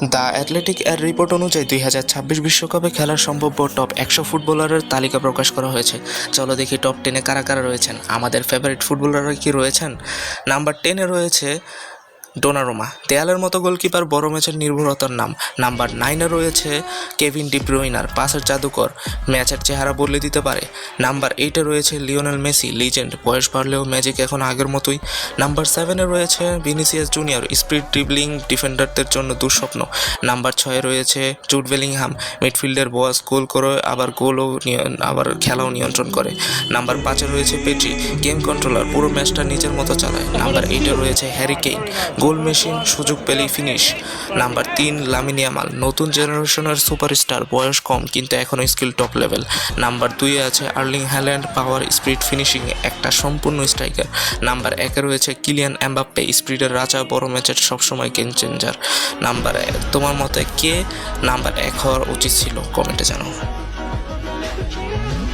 The athletic এর report অনুযায়ী 2026 বিশ্বকাপে খেলার সম্ভাব্য টপ 100 ফুটবলারের তালিকা প্রকাশ করা হয়েছে। চলো দেখি টপ 10-এ কারা কারা রয়েছেন। আমাদের ফেভারিট ফুটবলাররা কি রয়েছেন? নাম্বার 10-এ রয়েছে ডোনারুমা, দেয়ালের মতো গোলকিপার, বড় ম্যাচের নির্ভরতার নাম। নাম্বার 9-এ রয়েছে কেভিন ডি ব্রুইনার, পাসের জাদুকর, ম্যাচের চেহারা বদলে দিতে পারে। নাম্বার 8-এ রয়েছে লিওনেল মেসি, লিজেন্ড, বয়স বাড়লেও ম্যাজিক এখন আগের মতোই। নাম্বার 7-এ রয়েছে ভিনিসিয়াস জুনিয়র, স্পিড ড্রিবলিং ডিফেন্ডারদের জন্য দুঃস্বপ্ন। নাম্বার 6-এ রয়েছে জুড বেলিংহাম, মিডফিল্ডের বস, গোল করে আবার আবার খেলাও নিয়ন্ত্রণ করে। নাম্বার 5-এ রয়েছে পেড্রি, গেম কন্ট্রোলার, পুরো ম্যাচটা নিজের মতো চালায়। নাম্বার 8-এ রয়েছে হ্যারি কেইন, গোল মেশিন, সুযোগ পেলেই ফিনিশ। নাম্বার 3 লামিন ইয়ামাল, নতুন জেনারেশনের সুপারস্টার, বয়স কম কিন্তু এখনও স্কিল টপ লেভেল। নাম্বার 2-এ আছে আর্লিং হ্যাল্যান্ড, পাওয়ার, স্পিড, ফিনিশিং একটা সম্পূর্ণ স্ট্রাইকার। নাম্বার 1-এ রয়েছে কিলিয়ান এমবাপ্পে, স্পিডের রাজা, বড় ম্যাচের সবসময় গেম চেঞ্জার। তোমার মতে কে নাম্বার 1 হওয়ার উচিত ছিল? কমেন্টে জানাও।